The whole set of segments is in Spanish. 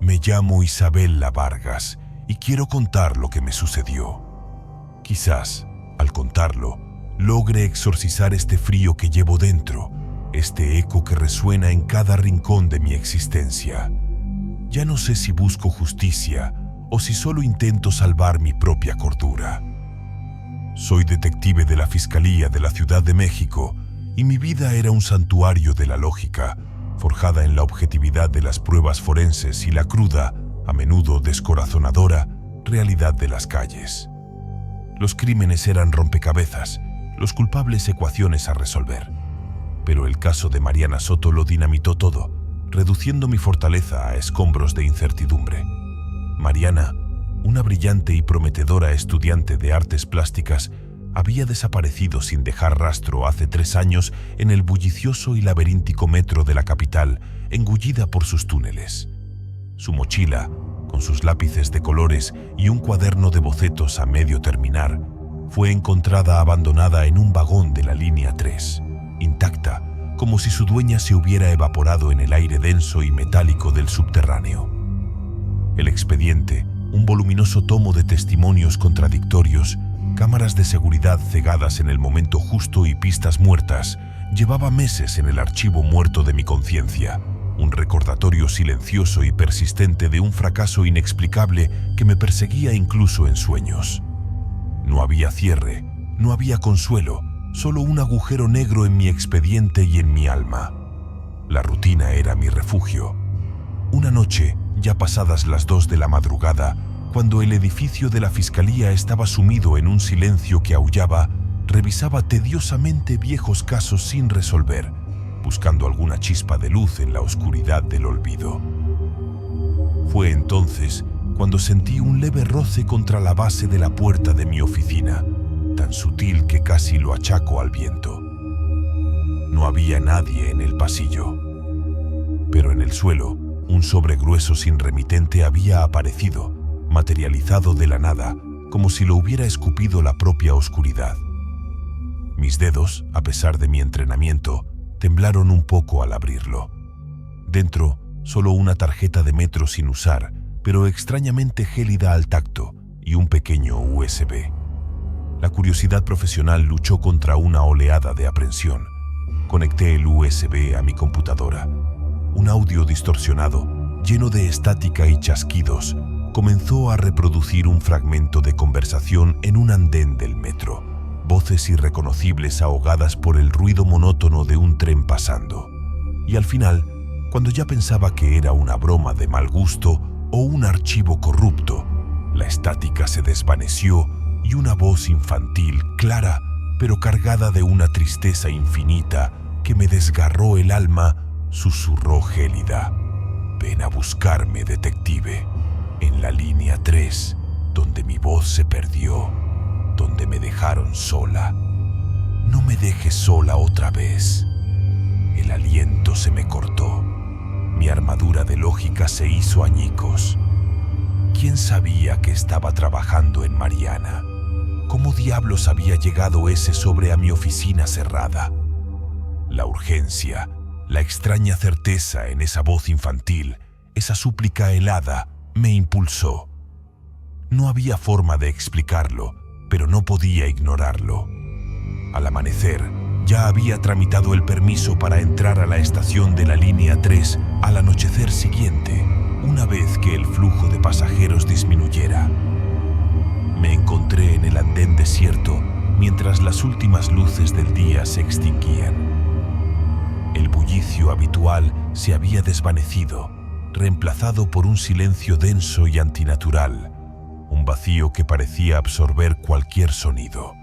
Me llamo Isabella Vargas y quiero contar lo que me sucedió. Quizás, al contarlo, logre exorcizar este frío que llevo dentro, este eco que resuena en cada rincón de mi existencia. Ya no sé si busco justicia o si solo intento salvar mi propia cordura. Soy detective de la Fiscalía de la Ciudad de México y mi vida era un santuario de la lógica, forjada en la objetividad de las pruebas forenses y la cruda, a menudo descorazonadora, realidad de las calles. Los crímenes eran rompecabezas, los culpables ecuaciones a resolver. Pero el caso de Mariana Soto lo dinamitó todo, reduciendo mi fortaleza a escombros de incertidumbre. Mariana, una brillante y prometedora estudiante de artes plásticas, había desaparecido sin dejar rastro hace 3 años en el bullicioso y laberíntico metro de la capital, engullida por sus túneles. Su mochila, con sus lápices de colores y un cuaderno de bocetos a medio terminar, fue encontrada abandonada en un vagón de la línea 3, intacta, como si su dueña se hubiera evaporado en el aire denso y metálico del subterráneo. El expediente, un voluminoso tomo de testimonios contradictorios, cámaras de seguridad cegadas en el momento justo y pistas muertas, llevaba meses en el archivo muerto de mi conciencia, un recordatorio silencioso y persistente de un fracaso inexplicable que me perseguía incluso en sueños. No había cierre, no había consuelo, solo un agujero negro en mi expediente y en mi alma. La rutina era mi refugio. Una noche, ya pasadas las 2 de la madrugada, cuando el edificio de la Fiscalía estaba sumido en un silencio que aullaba, revisaba tediosamente viejos casos sin resolver, buscando alguna chispa de luz en la oscuridad del olvido. Fue entonces cuando sentí un leve roce contra la base de la puerta de mi oficina, tan sutil que casi lo achaco al viento. No había nadie en el pasillo, pero en el suelo, un sobre grueso sin remitente había aparecido, materializado de la nada, como si lo hubiera escupido la propia oscuridad. Mis dedos, a pesar de mi entrenamiento, temblaron un poco al abrirlo. Dentro, solo una tarjeta de metro sin usar, pero extrañamente gélida al tacto, y un pequeño USB. La curiosidad profesional luchó contra una oleada de aprensión. Conecté el USB a mi computadora. Un audio distorsionado, lleno de estática y chasquidos, comenzó a reproducir un fragmento de conversación en un andén del metro, voces irreconocibles ahogadas por el ruido monótono de un tren pasando. Y al final, cuando ya pensaba que era una broma de mal gusto o un archivo corrupto, la estática se desvaneció y una voz infantil, clara, pero cargada de una tristeza infinita que me desgarró el alma, susurró gélida: «Ven a buscarme, detective, en la línea 3, donde mi voz se perdió, donde me dejaron sola. No me dejes sola otra vez». El aliento se me cortó. Mi armadura de lógica se hizo añicos. ¿Quién sabía que estaba trabajando en Mariana? ¿Cómo diablos había llegado ese sobre a mi oficina cerrada? La urgencia, la extraña certeza en esa voz infantil, esa súplica helada, me impulsó. No había forma de explicarlo, pero no podía ignorarlo. Al amanecer, ya había tramitado el permiso para entrar a la estación de la línea 3 al anochecer siguiente, una vez que el flujo de pasajeros disminuyera. Me encontré en el andén desierto mientras las últimas luces del día se extinguían. El bullicio habitual se había desvanecido, reemplazado por un silencio denso y antinatural, un vacío que parecía absorber cualquier sonido.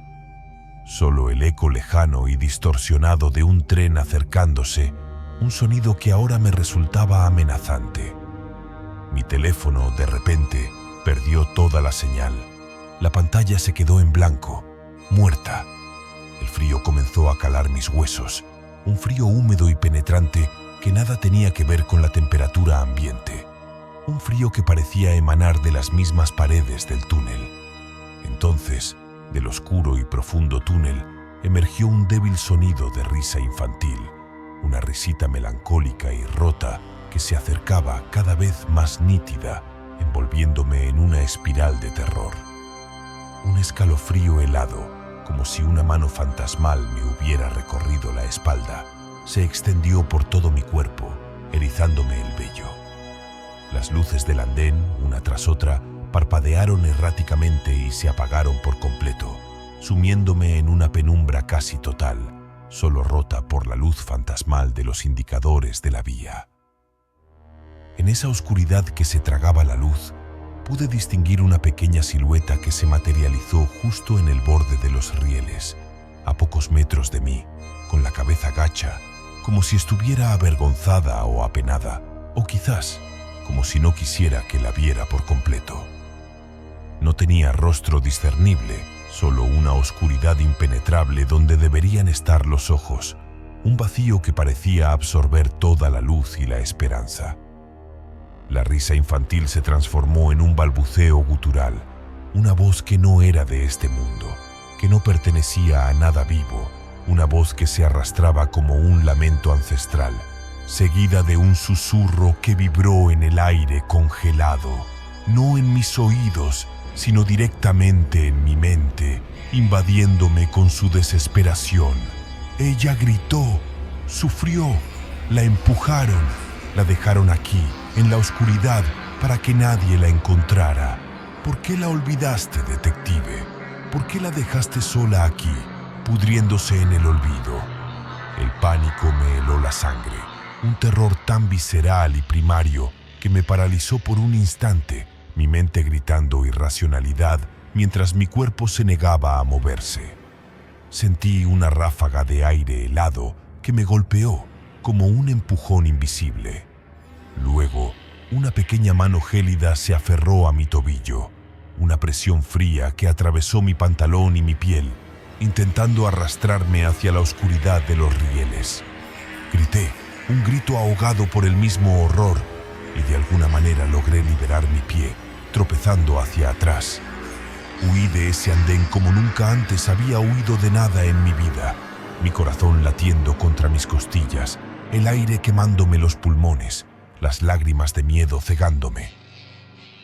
Solo el eco lejano y distorsionado de un tren acercándose, un sonido que ahora me resultaba amenazante. Mi teléfono, de repente, perdió toda la señal. La pantalla se quedó en blanco, muerta. El frío comenzó a calar mis huesos, un frío húmedo y penetrante que nada tenía que ver con la temperatura ambiente. Un frío que parecía emanar de las mismas paredes del túnel. Entonces, del oscuro y profundo túnel, emergió un débil sonido de risa infantil, una risita melancólica y rota que se acercaba cada vez más nítida, envolviéndome en una espiral de terror. Un escalofrío helado, como si una mano fantasmal me hubiera recorrido la espalda, se extendió por todo mi cuerpo, erizándome el vello. Las luces del andén, una tras otra, parpadearon erráticamente y se apagaron por completo, sumiéndome en una penumbra casi total, solo rota por la luz fantasmal de los indicadores de la vía. En esa oscuridad que se tragaba la luz, pude distinguir una pequeña silueta que se materializó justo en el borde de los rieles, a pocos metros de mí, con la cabeza gacha, como si estuviera avergonzada o apenada, o quizás como si no quisiera que la viera por completo. No tenía rostro discernible, solo una oscuridad impenetrable donde deberían estar los ojos, un vacío que parecía absorber toda la luz y la esperanza. La risa infantil se transformó en un balbuceo gutural, una voz que no era de este mundo, que no pertenecía a nada vivo, una voz que se arrastraba como un lamento ancestral, seguida de un susurro que vibró en el aire congelado, no en mis oídos, sino directamente en mi mente, invadiéndome con su desesperación. Ella gritó, sufrió, la empujaron, la dejaron aquí, en la oscuridad, para que nadie la encontrara. ¿Por qué la olvidaste, detective? ¿Por qué la dejaste sola aquí, pudriéndose en el olvido? El pánico me heló la sangre, un terror tan visceral y primario que me paralizó por un instante, mi mente gritando irracionalidad mientras mi cuerpo se negaba a moverse. Sentí una ráfaga de aire helado que me golpeó como un empujón invisible. Luego, una pequeña mano gélida se aferró a mi tobillo, una presión fría que atravesó mi pantalón y mi piel, intentando arrastrarme hacia la oscuridad de los rieles. Grité, un grito ahogado por el mismo horror, y de alguna manera logré liberar mi pie, tropezando hacia atrás. Huí de ese andén como nunca antes había huido de nada en mi vida, mi corazón latiendo contra mis costillas, el aire quemándome los pulmones, las lágrimas de miedo cegándome.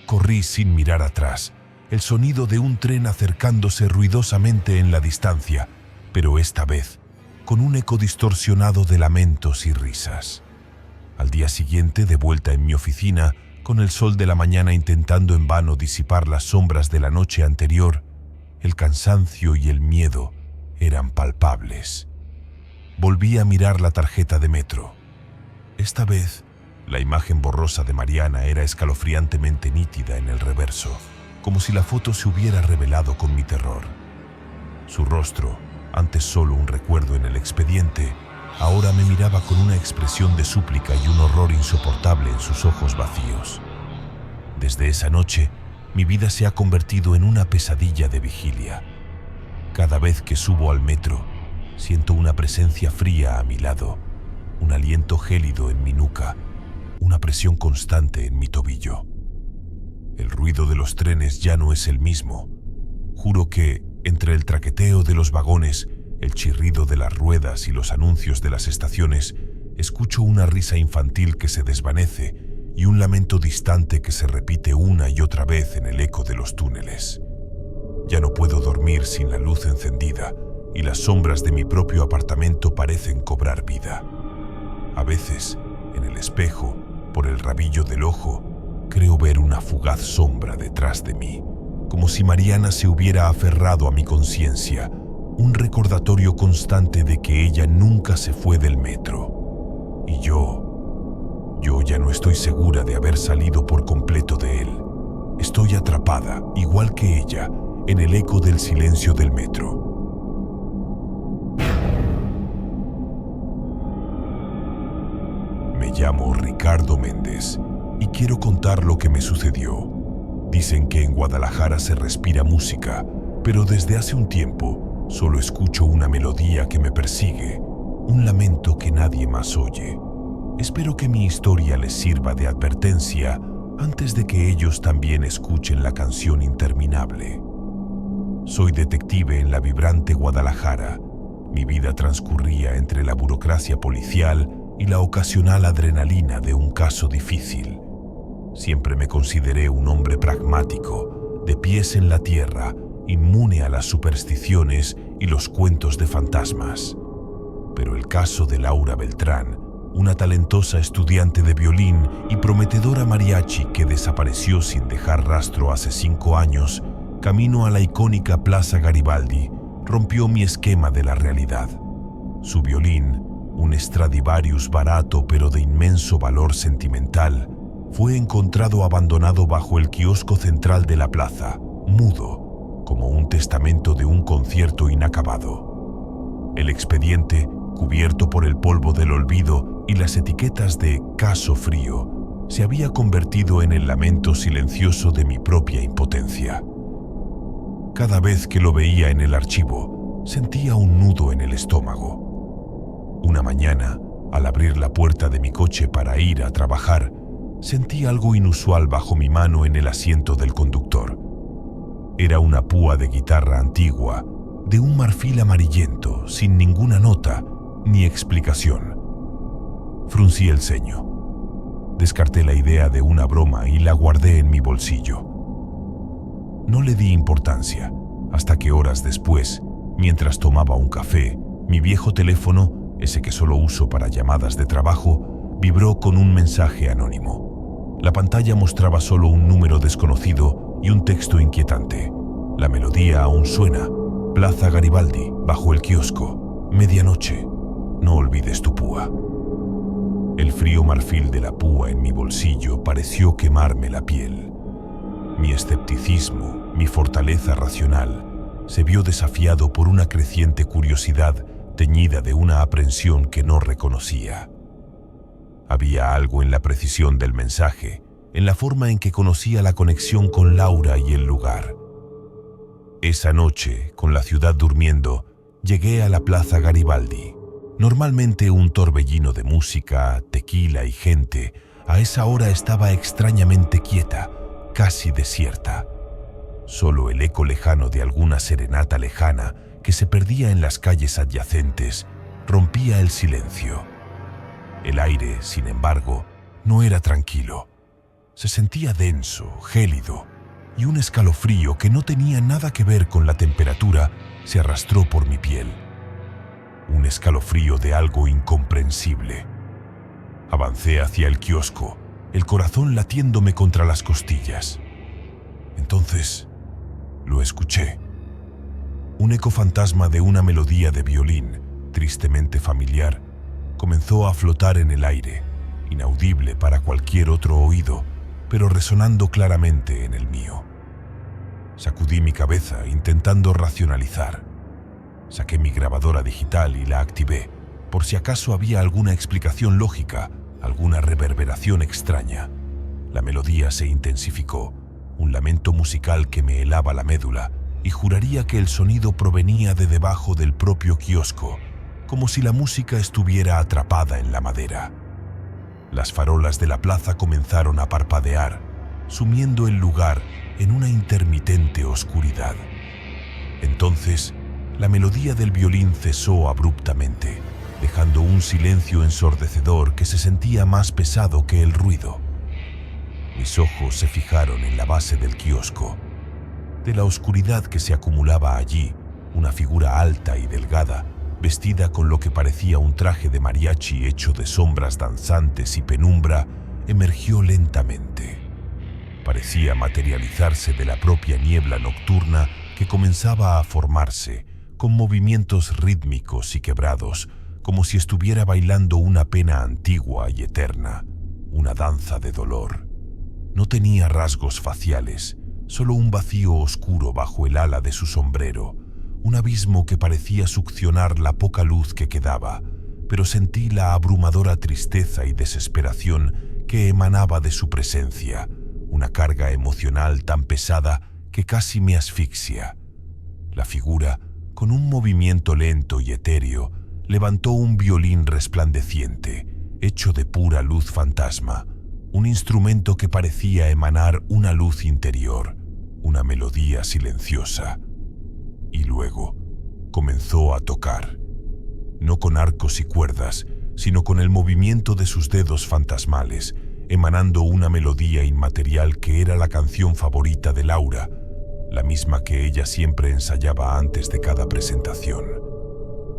Corrí sin mirar atrás, el sonido de un tren acercándose ruidosamente en la distancia, pero esta vez con un eco distorsionado de lamentos y risas. Al día siguiente, de vuelta en mi oficina, con el sol de la mañana intentando en vano disipar las sombras de la noche anterior, el cansancio y el miedo eran palpables. Volví a mirar la tarjeta de metro. Esta vez, la imagen borrosa de Mariana era escalofriantemente nítida en el reverso, como si la foto se hubiera revelado con mi terror. Su rostro, antes solo un recuerdo en el expediente, ahora me miraba con una expresión de súplica y un horror insoportable en sus ojos vacíos. Desde esa noche, mi vida se ha convertido en una pesadilla de vigilia. Cada vez que subo al metro, siento una presencia fría a mi lado, un aliento gélido en mi nuca, una presión constante en mi tobillo. El ruido de los trenes ya no es el mismo. Juro que, entre el traqueteo de los vagones, el chirrido de las ruedas y los anuncios de las estaciones, escucho una risa infantil que se desvanece y un lamento distante que se repite una y otra vez en el eco de los túneles. Ya no puedo dormir sin la luz encendida y las sombras de mi propio apartamento parecen cobrar vida. A veces, en el espejo, por el rabillo del ojo, creo ver una fugaz sombra detrás de mí, como si Mariana se hubiera aferrado a mi conciencia, un recordatorio constante de que ella nunca se fue del metro. Y yo ya no estoy segura de haber salido por completo de él. Estoy atrapada, igual que ella, en el eco del silencio del metro. Me llamo Ricardo Méndez y quiero contar lo que me sucedió. Dicen que en Guadalajara se respira música, pero desde hace un tiempo solo escucho una melodía que me persigue, un lamento que nadie más oye. Espero que mi historia les sirva de advertencia antes de que ellos también escuchen la canción interminable. Soy detective en la vibrante Guadalajara. Mi vida transcurría entre la burocracia policial, y la ocasional adrenalina de un caso difícil. Siempre me consideré un hombre pragmático, de pies en la tierra, inmune a las supersticiones y los cuentos de fantasmas. Pero el caso de Laura Beltrán, una talentosa estudiante de violín y prometedora mariachi que desapareció sin dejar rastro hace 5 años, camino a la icónica Plaza Garibaldi, rompió mi esquema de la realidad. Su violín, un Stradivarius barato pero de inmenso valor sentimental, fue encontrado abandonado bajo el kiosco central de la plaza, mudo, como un testamento de un concierto inacabado. El expediente, cubierto por el polvo del olvido y las etiquetas de caso frío, se había convertido en el lamento silencioso de mi propia impotencia. Cada vez que lo veía en el archivo, sentía un nudo en el estómago. Una mañana, al abrir la puerta de mi coche para ir a trabajar, sentí algo inusual bajo mi mano en el asiento del conductor. Era una púa de guitarra antigua, de un marfil amarillento, sin ninguna nota ni explicación. Fruncí el ceño. Descarté la idea de una broma y la guardé en mi bolsillo. No le di importancia, hasta que horas después, mientras tomaba un café, mi viejo teléfono, ese que solo uso para llamadas de trabajo, vibró con un mensaje anónimo. La pantalla mostraba solo un número desconocido y un texto inquietante. La melodía aún suena. Plaza Garibaldi, bajo el kiosco. Medianoche. No olvides tu púa. El frío marfil de la púa en mi bolsillo pareció quemarme la piel. Mi escepticismo, mi fortaleza racional, se vio desafiado por una creciente curiosidad teñida de una aprensión que no reconocía. Había algo en la precisión del mensaje, en la forma en que conocía la conexión con Laura y el lugar. Esa noche, con la ciudad durmiendo, llegué a la Plaza Garibaldi. Normalmente un torbellino de música, tequila y gente, a esa hora estaba extrañamente quieta, casi desierta. Solo el eco lejano de alguna serenata lejana que se perdía en las calles adyacentes rompía el silencio. El aire, sin embargo, no era tranquilo. Se sentía denso, gélido, y un escalofrío que no tenía nada que ver con la temperatura se arrastró por mi piel. Un escalofrío de algo incomprensible. Avancé hacia el kiosco, el corazón latiéndome contra las costillas. Entonces, lo escuché. Un eco fantasma de una melodía de violín, tristemente familiar, comenzó a flotar en el aire, inaudible para cualquier otro oído, pero resonando claramente en el mío. Sacudí mi cabeza intentando racionalizar. Saqué mi grabadora digital y la activé, por si acaso había alguna explicación lógica, alguna reverberación extraña. La melodía se intensificó, un lamento musical que me helaba la médula, y juraría que el sonido provenía de debajo del propio kiosco, como si la música estuviera atrapada en la madera. Las farolas de la plaza comenzaron a parpadear, sumiendo el lugar en una intermitente oscuridad. Entonces, la melodía del violín cesó abruptamente, dejando un silencio ensordecedor que se sentía más pesado que el ruido. Mis ojos se fijaron en la base del kiosco. De la oscuridad que se acumulaba allí, una figura alta y delgada, vestida con lo que parecía un traje de mariachi hecho de sombras danzantes y penumbra, emergió lentamente. Parecía materializarse de la propia niebla nocturna que comenzaba a formarse, con movimientos rítmicos y quebrados, como si estuviera bailando una pena antigua y eterna, una danza de dolor. No tenía rasgos faciales, solo un vacío oscuro bajo el ala de su sombrero, un abismo que parecía succionar la poca luz que quedaba, pero sentí la abrumadora tristeza y desesperación que emanaba de su presencia, una carga emocional tan pesada que casi me asfixia. La figura, con un movimiento lento y etéreo, levantó un violín resplandeciente, hecho de pura luz fantasma, un instrumento que parecía emanar una luz interior, una melodía silenciosa. Y luego comenzó a tocar, no con arcos y cuerdas, sino con el movimiento de sus dedos fantasmales, emanando una melodía inmaterial que era la canción favorita de Laura, la misma que ella siempre ensayaba antes de cada presentación.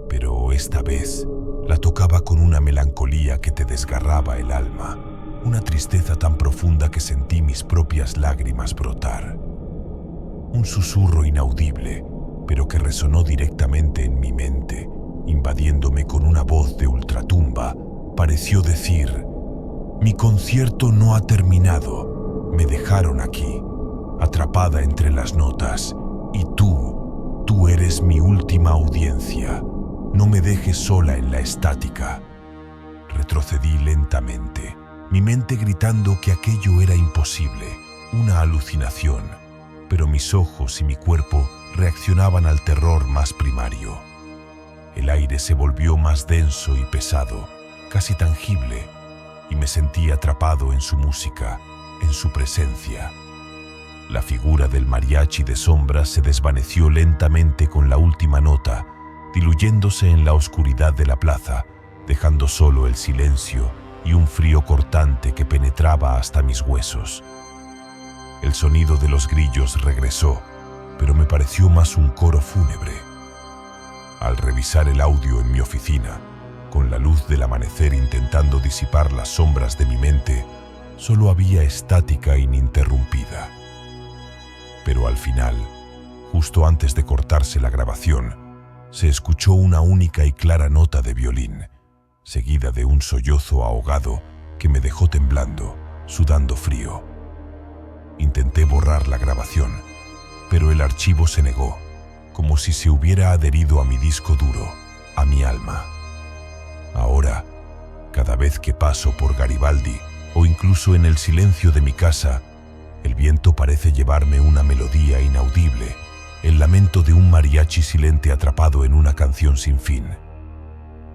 Pero esta vez la tocaba con una melancolía que te desgarraba el alma, una tristeza tan profunda que sentí mis propias lágrimas brotar. Un susurro inaudible, pero que resonó directamente en mi mente, invadiéndome con una voz de ultratumba, pareció decir: «Mi concierto no ha terminado, me dejaron aquí, atrapada entre las notas, y tú eres mi última audiencia, no me dejes sola en la estática». Retrocedí lentamente, mi mente gritando que aquello era imposible, una alucinación, pero mis ojos y mi cuerpo reaccionaban al terror más primario. El aire se volvió más denso y pesado, casi tangible, y me sentí atrapado en su música, en su presencia. La figura del mariachi de sombra se desvaneció lentamente con la última nota, diluyéndose en la oscuridad de la plaza, dejando solo el silencio y un frío cortante que penetraba hasta mis huesos. El sonido de los grillos regresó, pero me pareció más un coro fúnebre. Al revisar el audio en mi oficina, con la luz del amanecer intentando disipar las sombras de mi mente, solo había estática ininterrumpida. Pero al final, justo antes de cortarse la grabación, se escuchó una única y clara nota de violín, seguida de un sollozo ahogado que me dejó temblando, sudando frío. Intenté borrar la grabación, pero el archivo se negó, como si se hubiera adherido a mi disco duro, a mi alma. Ahora, cada vez que paso por Garibaldi, o incluso en el silencio de mi casa, el viento parece llevarme una melodía inaudible, el lamento de un mariachi silente atrapado en una canción sin fin.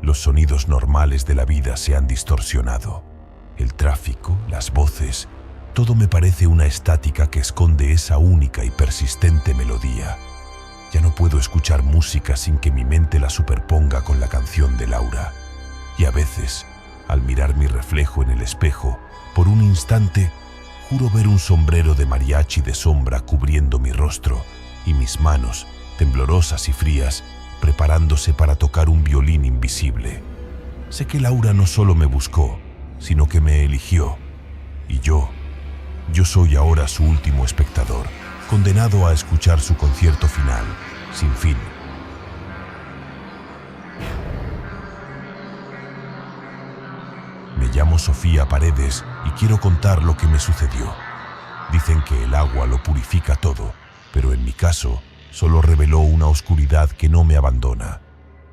Los sonidos normales de la vida se han distorsionado. El tráfico, las voces, todo me parece una estática que esconde esa única y persistente melodía. Ya no puedo escuchar música sin que mi mente la superponga con la canción de Laura. Y a veces, al mirar mi reflejo en el espejo, por un instante, juro ver un sombrero de mariachi de sombra cubriendo mi rostro y mis manos, temblorosas y frías, preparándose para tocar un violín invisible. Sé que Laura no solo me buscó, sino que me eligió. Y yo soy ahora su último espectador, condenado a escuchar su concierto final, sin fin. Me llamo Sofía Paredes y quiero contar lo que me sucedió. Dicen que el agua lo purifica todo, pero en mi caso solo reveló una oscuridad que no me abandona.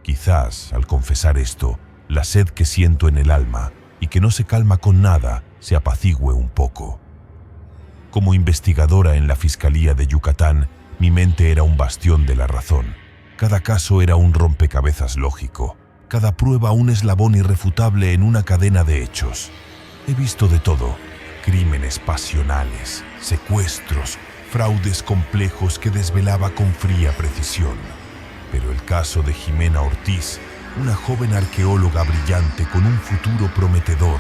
Quizás, al confesar esto, la sed que siento en el alma y que no se calma con nada, se apacigüe un poco. Como investigadora en la Fiscalía de Yucatán, mi mente era un bastión de la razón. Cada caso era un rompecabezas lógico, cada prueba un eslabón irrefutable en una cadena de hechos. He visto de todo: crímenes pasionales, secuestros, fraudes complejos que desvelaba con fría precisión. Pero el caso de Jimena Ortiz, una joven arqueóloga brillante con un futuro prometedor,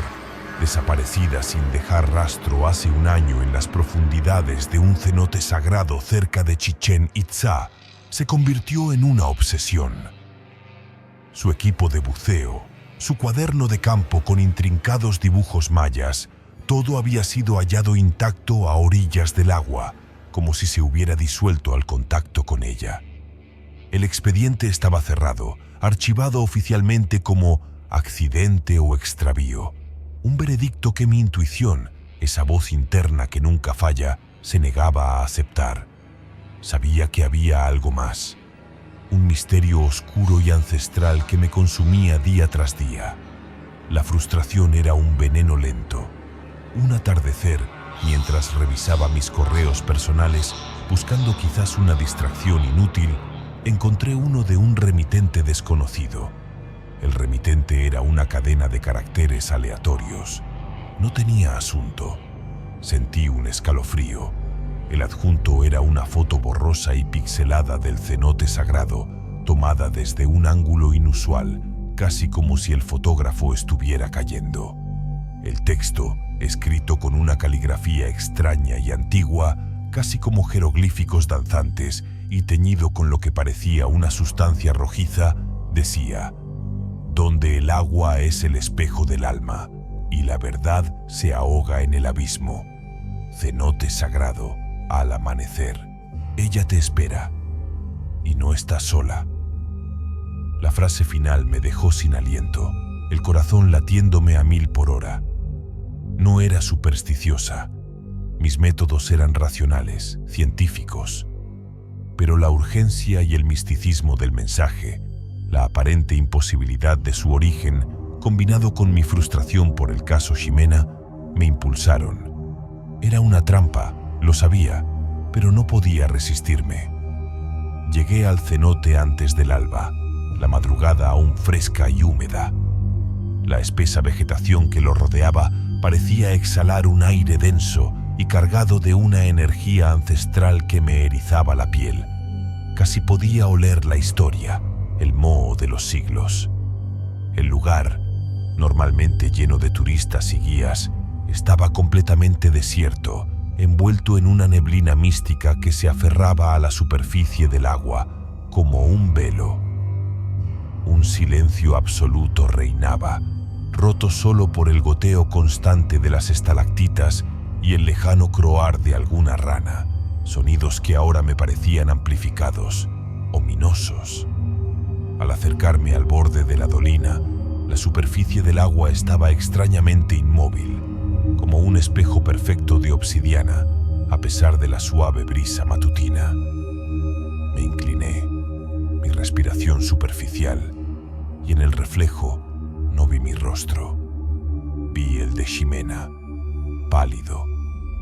desaparecida sin dejar rastro hace un año en las profundidades de un cenote sagrado cerca de Chichén Itzá, se convirtió en una obsesión. Su equipo de buceo, su cuaderno de campo con intrincados dibujos mayas, todo había sido hallado intacto a orillas del agua, como si se hubiera disuelto al contacto con ella. El expediente estaba cerrado, archivado oficialmente como accidente o extravío. Un veredicto que mi intuición, esa voz interna que nunca falla, se negaba a aceptar. Sabía que había algo más, un misterio oscuro y ancestral que me consumía día tras día. La frustración era un veneno lento. Un atardecer, mientras revisaba mis correos personales, buscando quizás una distracción inútil, encontré uno de un remitente desconocido. El remitente era una cadena de caracteres aleatorios. No tenía asunto. Sentí un escalofrío. El adjunto era una foto borrosa y pixelada del cenote sagrado, tomada desde un ángulo inusual, casi como si el fotógrafo estuviera cayendo. El texto, escrito con una caligrafía extraña y antigua, casi como jeroglíficos danzantes y teñido con lo que parecía una sustancia rojiza, decía: «Donde el agua es el espejo del alma y la verdad se ahoga en el abismo. Cenote sagrado, al amanecer, ella te espera y no estás sola». La frase final me dejó sin aliento, el corazón latiéndome a 1000 por hora. No era supersticiosa. Mis métodos eran racionales, científicos. Pero la urgencia y el misticismo del mensaje, la aparente imposibilidad de su origen, combinado con mi frustración por el caso Ximena, me impulsaron. Era una trampa, lo sabía, pero no podía resistirme. Llegué al cenote antes del alba, la madrugada aún fresca y húmeda. La espesa vegetación que lo rodeaba parecía exhalar un aire denso y cargado de una energía ancestral que me erizaba la piel. Casi podía oler la historia, el moho de los siglos. El lugar, normalmente lleno de turistas y guías, estaba completamente desierto, envuelto en una neblina mística que se aferraba a la superficie del agua, como un velo. Un silencio absoluto reinaba, roto solo por el goteo constante de las estalactitas y el lejano croar de alguna rana, sonidos que ahora me parecían amplificados, ominosos. Al acercarme al borde de la dolina, la superficie del agua estaba extrañamente inmóvil, como un espejo perfecto de obsidiana, a pesar de la suave brisa matutina. Me incliné, mi respiración superficial, y en el reflejo no vi mi rostro. Vi el de Ximena, pálido,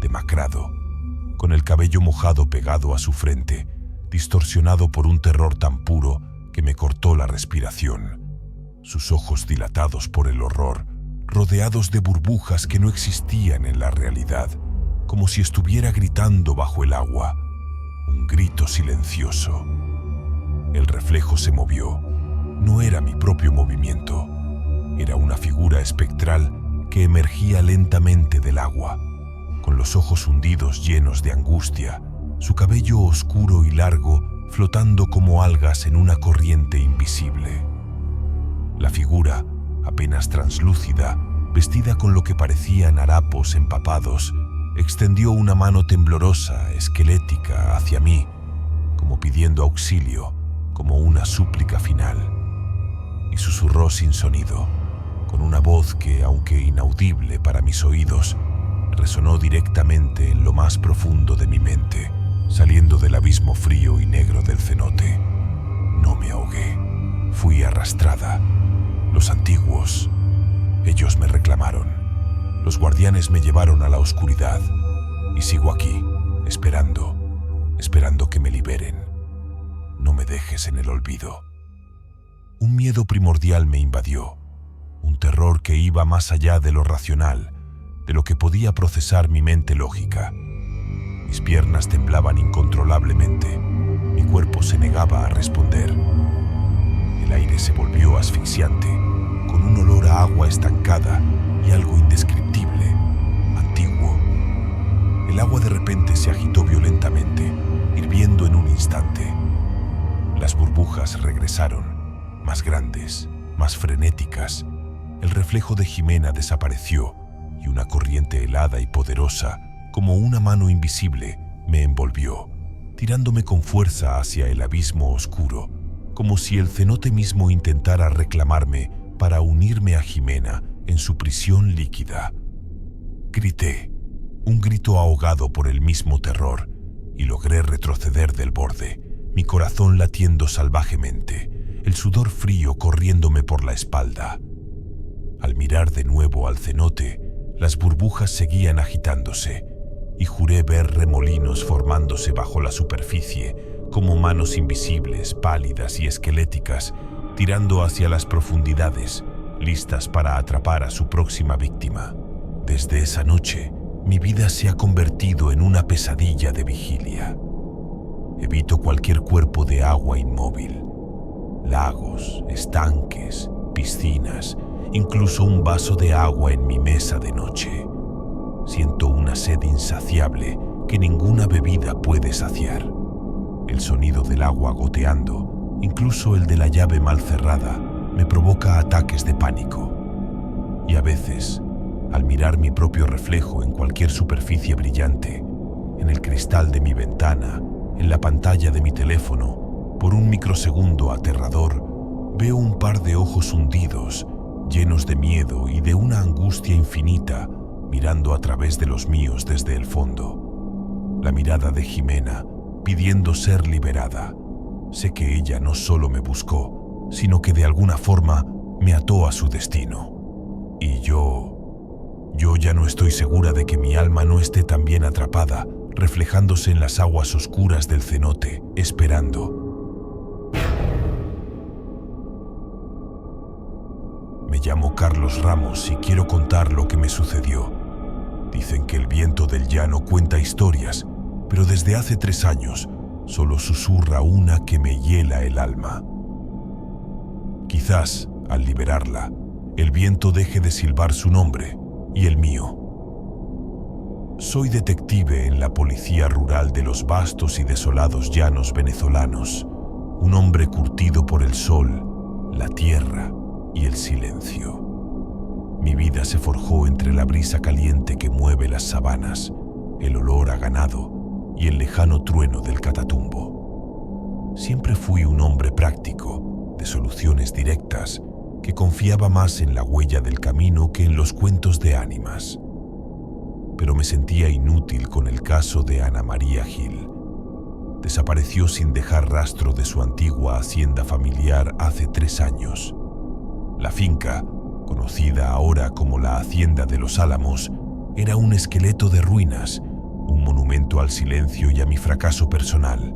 demacrado, con el cabello mojado pegado a su frente, distorsionado por un terror tan puro que me cortó la respiración. Sus ojos dilatados por el horror, rodeados de burbujas que no existían en la realidad, como si estuviera gritando bajo el agua, un grito silencioso. El reflejo se movió. No era mi propio movimiento, era una figura espectral que emergía lentamente del agua, con los ojos hundidos llenos de angustia, su cabello oscuro y largo flotando como algas en una corriente invisible. La figura, apenas translúcida, vestida con lo que parecían harapos empapados, extendió una mano temblorosa, esquelética, hacia mí, como pidiendo auxilio, como una súplica final, y susurró sin sonido, con una voz que, aunque inaudible para mis oídos, resonó directamente en lo más profundo de mi mente, saliendo del abismo frío y negro del cenote. No me ahogué, fui arrastrada. Los antiguos, ellos me reclamaron. Los guardianes me llevaron a la oscuridad, y sigo aquí, esperando que me liberen. No me dejes en el olvido. Un miedo primordial me invadió, un terror que iba más allá de lo racional, de lo que podía procesar mi mente lógica. Mis piernas temblaban incontrolablemente, mi cuerpo se negaba a responder. El aire se volvió asfixiante, con un olor a agua estancada y algo indescriptible, antiguo. El agua de repente se agitó violentamente, hirviendo en un instante. Las burbujas regresaron, más grandes, más frenéticas. El reflejo de Ximena desapareció y una corriente helada y poderosa, como una mano invisible, me envolvió, tirándome con fuerza hacia el abismo oscuro, como si el cenote mismo intentara reclamarme para unirme a Ximena en su prisión líquida. Grité, un grito ahogado por el mismo terror, y logré retroceder del borde, mi corazón latiendo salvajemente, el sudor frío corriéndome por la espalda. Al mirar de nuevo al cenote, las burbujas seguían agitándose, y juré ver remolinos formándose bajo la superficie, como manos invisibles, pálidas y esqueléticas, tirando hacia las profundidades, listas para atrapar a su próxima víctima. Desde esa noche, mi vida se ha convertido en una pesadilla de vigilia. Evito cualquier cuerpo de agua inmóvil. Lagos, estanques, piscinas, incluso un vaso de agua en mi mesa de noche. Siento una sed insaciable que ninguna bebida puede saciar. El sonido del agua goteando, incluso el de la llave mal cerrada, me provoca ataques de pánico. Y a veces, al mirar mi propio reflejo en cualquier superficie brillante, en el cristal de mi ventana, en la pantalla de mi teléfono, por un microsegundo aterrador, veo un par de ojos hundidos, llenos de miedo y de una angustia infinita, mirando a través de los míos desde el fondo. La mirada de Jimena, pidiendo ser liberada. Sé que ella no solo me buscó, sino que de alguna forma me ató a su destino. Y yo ya no estoy segura de que mi alma no esté también atrapada, reflejándose en las aguas oscuras del cenote, esperando. Me llamo Carlos Ramos y quiero contar lo que me sucedió. Dicen que el viento del llano cuenta historias, pero desde hace 3 años solo susurra una que me hiela el alma. Quizás, al liberarla, el viento deje de silbar su nombre y el mío. Soy detective en la policía rural de los vastos y desolados llanos venezolanos, un hombre curtido por el sol, la tierra y el silencio. Mi vida se forjó entre la brisa caliente que mueve las sabanas, el olor a ganado y el lejano trueno del Catatumbo. Siempre fui un hombre práctico, de soluciones directas, que confiaba más en la huella del camino que en los cuentos de ánimas. Pero me sentía inútil con el caso de Ana María Gil. Desapareció sin dejar rastro de su antigua hacienda familiar hace 3 años. La finca, conocida ahora como la Hacienda de los Álamos, era un esqueleto de ruinas, un monumento al silencio y a mi fracaso personal.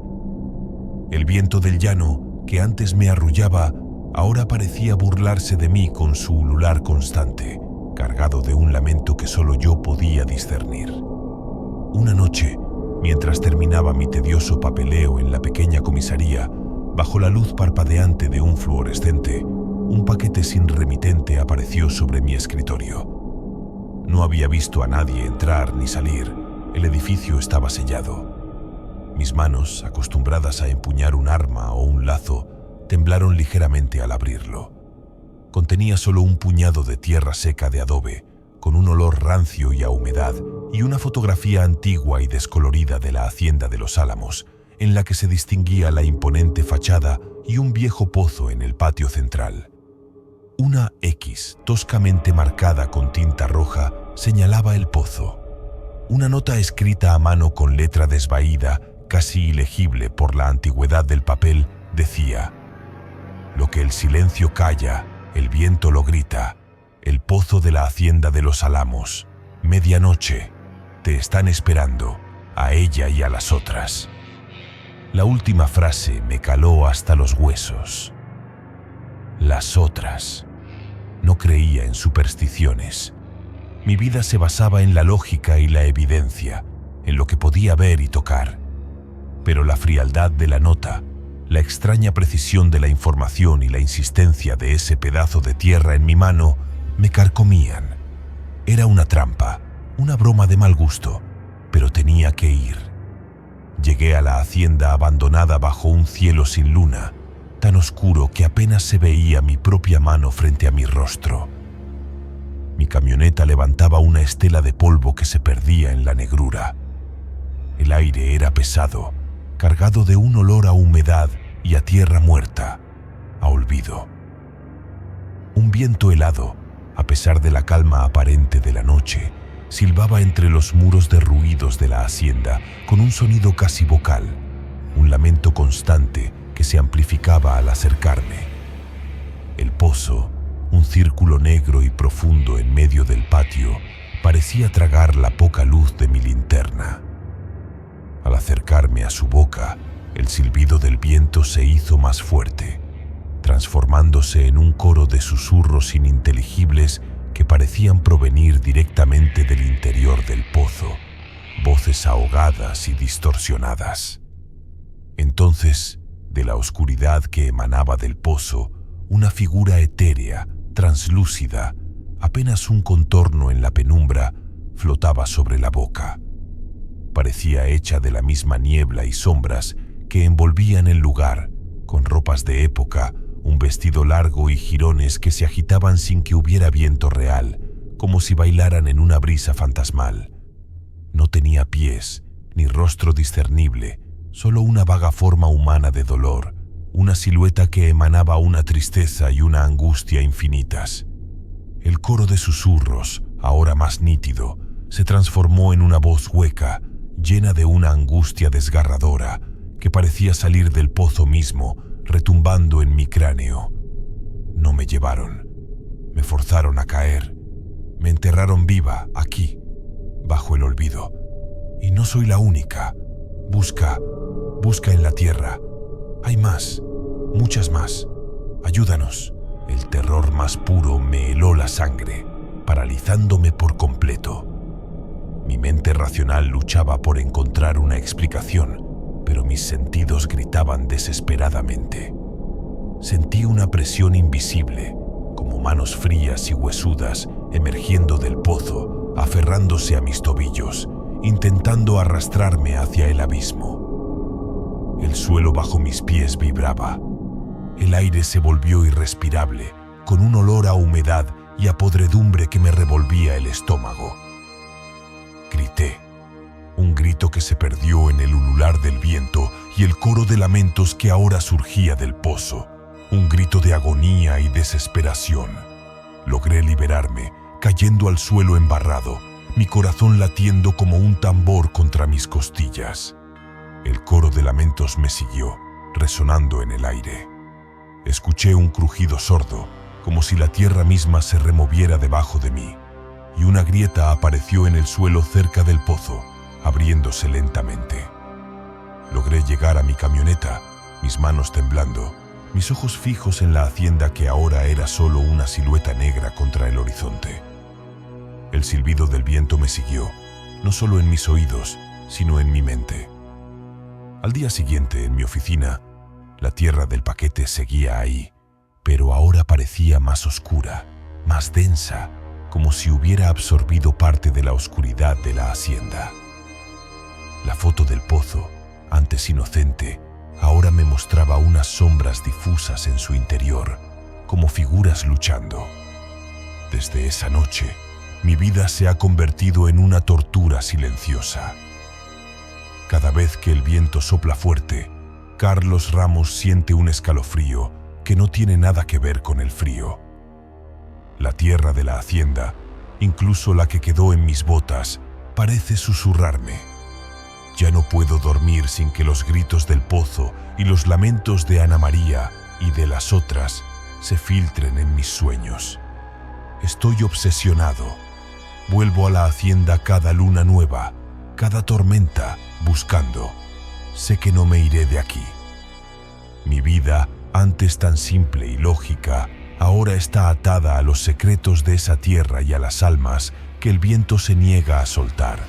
El viento del llano, que antes me arrullaba, ahora parecía burlarse de mí con su ulular constante, cargado de un lamento que solo yo podía discernir. Una noche, mientras terminaba mi tedioso papeleo en la pequeña comisaría, bajo la luz parpadeante de un fluorescente, un paquete sin remitente apareció sobre mi escritorio. No había visto a nadie entrar ni salir. El edificio estaba sellado. Mis manos, acostumbradas a empuñar un arma o un lazo, temblaron ligeramente al abrirlo. Contenía solo un puñado de tierra seca de adobe, con un olor rancio y a humedad, y una fotografía antigua y descolorida de la Hacienda de los Álamos, en la que se distinguía la imponente fachada y un viejo pozo en el patio central. Una X, toscamente marcada con tinta roja, señalaba el pozo. Una nota escrita a mano con letra desvaída, casi ilegible por la antigüedad del papel, decía: «Lo que el silencio calla, el viento lo grita. El pozo de la Hacienda de los Álamos. Medianoche. Te están esperando, a ella y a las otras». La última frase me caló hasta los huesos. Las otras. No creía en supersticiones. Mi vida se basaba en la lógica y la evidencia, en lo que podía ver y tocar. Pero la frialdad de la nota, la extraña precisión de la información y la insistencia de ese pedazo de tierra en mi mano me carcomían. Era una trampa, una broma de mal gusto, pero tenía que ir. Llegué a la hacienda abandonada bajo un cielo sin luna, tan oscuro que apenas se veía mi propia mano frente a mi rostro. Mi camioneta levantaba una estela de polvo que se perdía en la negrura. El aire era pesado, cargado de un olor a humedad y a tierra muerta, a olvido. Un viento helado, a pesar de la calma aparente de la noche, silbaba entre los muros derruidos de la hacienda con un sonido casi vocal, un lamento constante que se amplificaba al acercarme. El pozo, un círculo negro y profundo en medio del patio, parecía tragar la poca luz de mi linterna. Al acercarme a su boca, el silbido del viento se hizo más fuerte, transformándose en un coro de susurros ininteligibles que parecían provenir directamente del interior del pozo, voces ahogadas y distorsionadas. Entonces, de la oscuridad que emanaba del pozo, una figura etérea, translúcida, apenas un contorno en la penumbra, flotaba sobre la boca. Parecía hecha de la misma niebla y sombras que envolvían el lugar, con ropas de época, un vestido largo y jirones que se agitaban sin que hubiera viento real, como si bailaran en una brisa fantasmal. No tenía pies, ni rostro discernible, solo una vaga forma humana de dolor, una silueta que emanaba una tristeza y una angustia infinitas. El coro de susurros, ahora más nítido, se transformó en una voz hueca, llena de una angustia desgarradora, que parecía salir del pozo mismo, retumbando en mi cráneo. No me llevaron, me forzaron a caer, me enterraron viva aquí, bajo el olvido. Y no soy la única. Busca en la tierra. Hay más, muchas más. Ayúdanos. El terror más puro me heló la sangre, paralizándome por completo. Mi mente racional luchaba por encontrar una explicación, pero mis sentidos gritaban desesperadamente. Sentí una presión invisible, como manos frías y huesudas emergiendo del pozo, aferrándose a mis tobillos, intentando arrastrarme hacia el abismo. El suelo bajo mis pies vibraba. El aire se volvió irrespirable, con un olor a humedad y a podredumbre que me revolvía el estómago. Grité, un grito que se perdió en el ulular del viento y el coro de lamentos que ahora surgía del pozo, un grito de agonía y desesperación. Logré liberarme, cayendo al suelo embarrado, mi corazón latiendo como un tambor contra mis costillas. El coro de lamentos me siguió, resonando en el aire. Escuché un crujido sordo, como si la tierra misma se removiera debajo de mí, y una grieta apareció en el suelo cerca del pozo, abriéndose lentamente. Logré llegar a mi camioneta, mis manos temblando, mis ojos fijos en la hacienda que ahora era solo una silueta negra contra el horizonte. El silbido del viento me siguió, no solo en mis oídos, sino en mi mente. Al día siguiente, en mi oficina, la tierra del paquete seguía ahí, pero ahora parecía más oscura, más densa, como si hubiera absorbido parte de la oscuridad de la hacienda. La foto del pozo, antes inocente, ahora me mostraba unas sombras difusas en su interior, como figuras luchando. Desde esa noche, mi vida se ha convertido en una tortura silenciosa. Cada vez que el viento sopla fuerte, Carlos Ramos siente un escalofrío que no tiene nada que ver con el frío. La tierra de la hacienda, incluso la que quedó en mis botas, parece susurrarme. Ya no puedo dormir sin que los gritos del pozo y los lamentos de Ana María y de las otras se filtren en mis sueños. Estoy obsesionado. Vuelvo a la hacienda cada luna nueva, cada tormenta, buscando. Sé que no me iré de aquí. Mi vida, antes tan simple y lógica, ahora está atada a los secretos de esa tierra y a las almas que el viento se niega a soltar.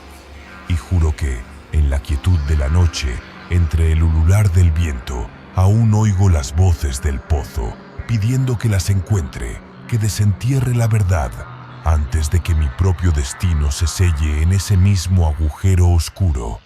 Y juro que, en la quietud de la noche, entre el ulular del viento, aún oigo las voces del pozo, pidiendo que las encuentre, que desentierre la verdad, antes de que mi propio destino se selle en ese mismo agujero oscuro.